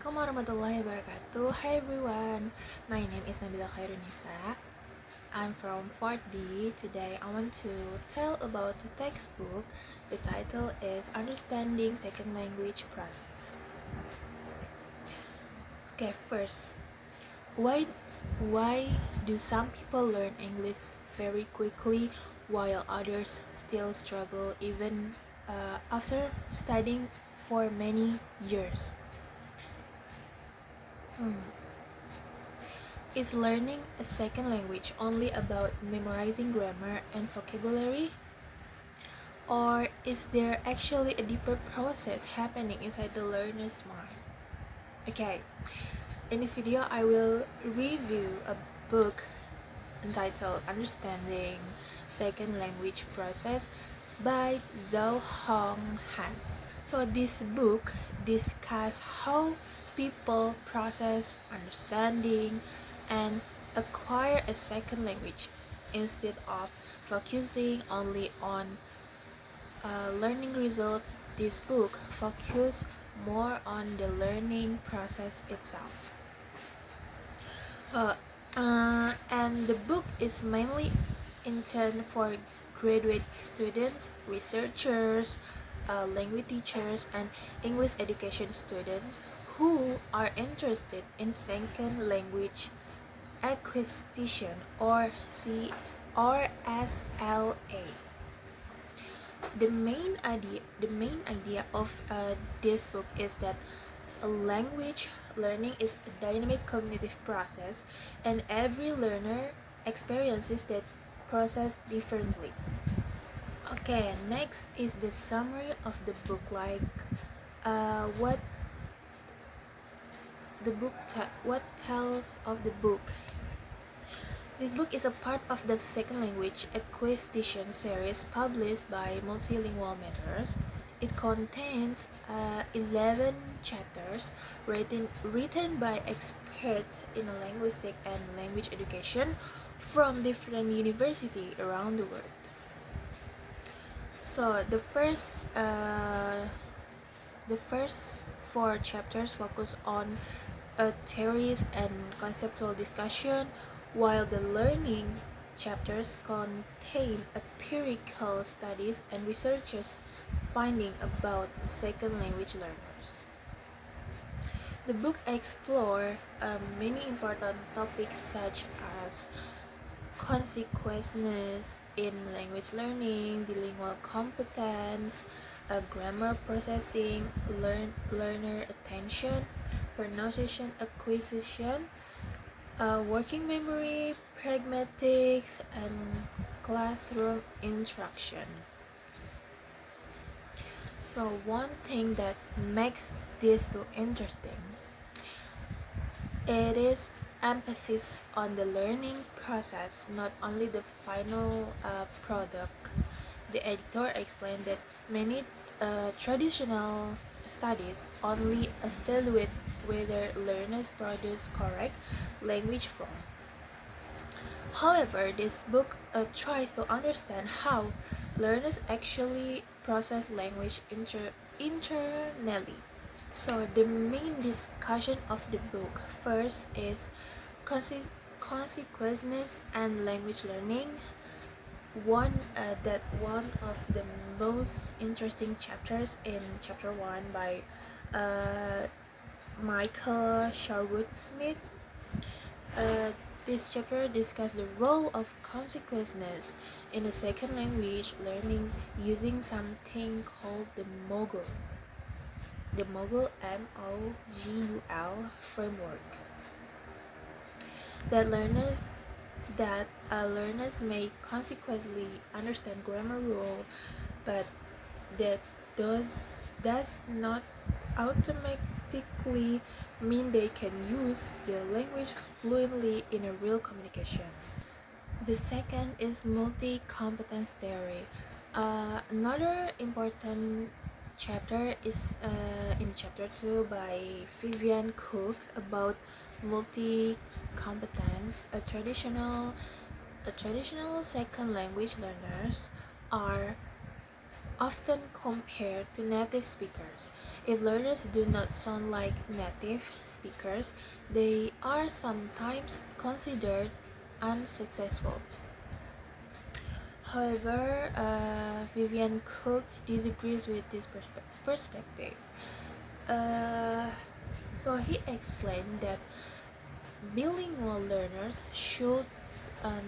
Assalamualaikum warahmatullahi wabarakatuh. Hi everyone, my name is Nabila Khairunisa. I'm from 4D. Today I want to tell about the textbook. The title is Understanding Second Language Process. Okay, first, why do some people learn English very quickly while others still struggle even after studying for many years? Is learning a second language only about memorizing grammar and vocabulary? Or is there actually a deeper process happening inside the learner's mind? Okay, in this video I will review a book entitled Understanding Second Language Process by Zhou Hong Han. So this book discusses how people process, understanding, and acquire a second language instead of focusing only on learning result. This book focuses more on the learning process itself. And the book is mainly intended for graduate students, researchers, language teachers, and English education students who are interested in second language acquisition or SLA. The main idea of this book is that language learning is a dynamic cognitive process, and every learner experiences that process differently. Okay, next is the summary of the book, like what what tells of the book. This book is a part of the second language acquisition series published by Multilingual Matters. It contains 11 chapters written by experts in linguistics and language education from different universities around the world. So the first four chapters focus on theories and conceptual discussion, while the learning chapters contain empirical studies and researchers' findings about second language learners. The book explores many important topics such as consequences in language learning, bilingual competence, grammar processing, learner attention, pronunciation acquisition, working memory, pragmatics, and classroom instruction. So one thing that makes this book interesting, it is emphasis on the learning process, not only the final product. The editor explained that many traditional studies only evaluate whether learners produce correct language form. However, this book tries to understand how learners actually process language internally. So the main discussion of the book first is consequences and language learning. One of the most interesting chapters in chapter 1 by Michael Sherwood Smith. This chapter discusses the role of consequences in the second language learning using something called the Mogul MOGUL framework. That learners may consequently understand grammar rule, but that does not automatically mean they can use their language fluently in a real communication. The second is multi-competence theory. Another important chapter is in chapter 2 by Vivian Cook about multi-competence. A traditional second language learners are often compared to native speakers. If learners do not sound like native speakers, they are sometimes considered unsuccessful. However, Vivian Cook disagrees with this perspective. Uh, so he explained that bilingual learners should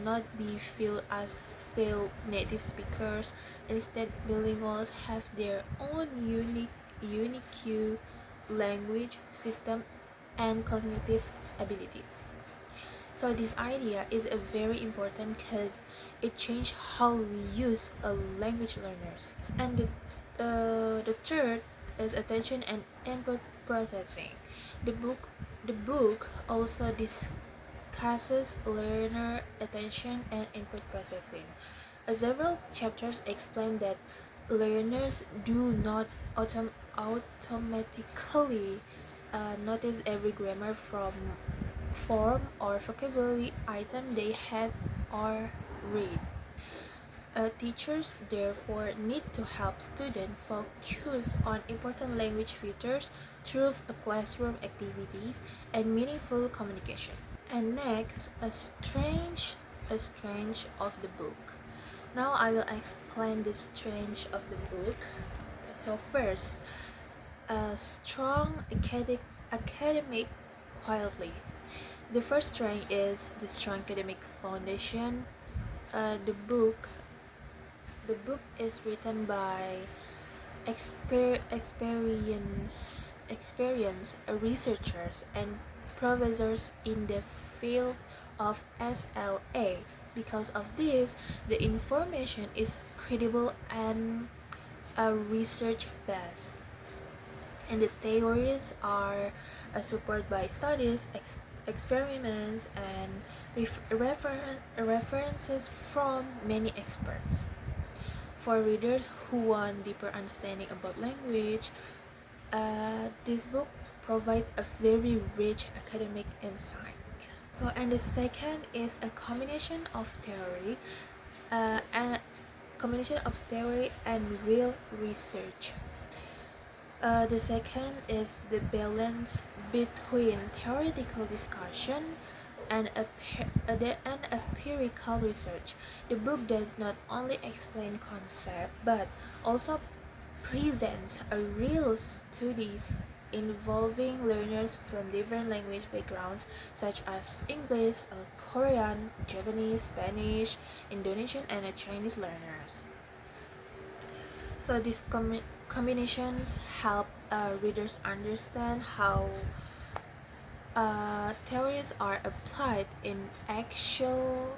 not be viewed as failed native speakers. Instead, bilinguals have their own unique language system and cognitive abilities. So this idea is a very important because it changed how we use a language learners. And the third is attention and input processing. The book also discusses learner attention and input processing. Several chapters explain that learners do not automatically notice every grammar from form or vocabulary item they have or read. Teachers therefore need to help students focus on important language features through classroom activities and meaningful communication. And next, a strange of the book. Now I will explain the strange of the book. So first, a strong academic quietly. The first strength is the strong academic foundation. The book is written by experienced researchers and professors in the field of SLA. Because of this, the information is credible and research based, and the theories are supported by studies, experiments, and references from many experts. For readers who want deeper understanding about language, this book provides a very rich academic insight. And the second is a combination of theory and real research. The second is the balance between theoretical discussion and empirical research. The book does not only explain concepts but also presents a real studies involving learners from different language backgrounds such as English, Korean, Japanese, Spanish, Indonesian, and Chinese learners. So these combinations help readers understand how theories are applied in actual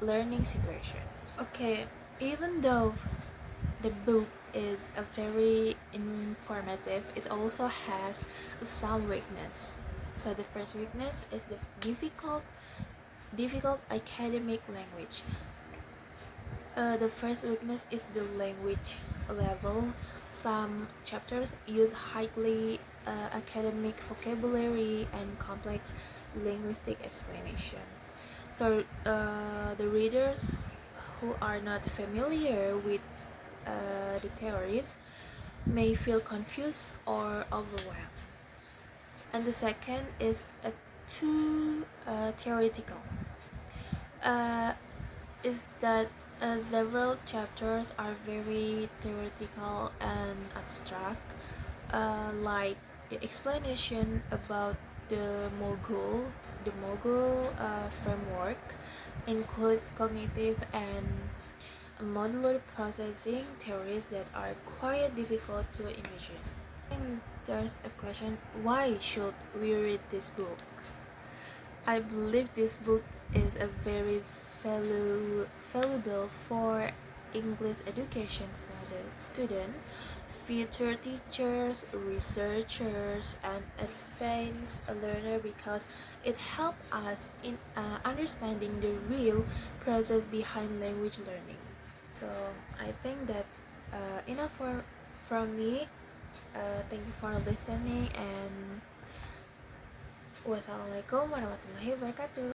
learning situations. Okay, even though the book is a very informative, it also has some weakness. So the first weakness is the difficult academic language. The first weakness is the language level. Some chapters use highly academic vocabulary and complex linguistic explanation. So the readers who are not familiar with the theories may feel confused or overwhelmed. And the second is too theoretical. Uh, is that several chapters are very theoretical and abstract, like the explanation about the Mogul framework includes cognitive and modular processing theories that are quite difficult to imagine. And there's a question: why should we read this book? I believe this book is a very valuable for English education students, future teachers, researchers, and advanced learner because it helps us in understanding the real process behind language learning. So I think that's enough from me. Thank you for listening, and wassalamualaikum warahmatullahi wabarakatuh.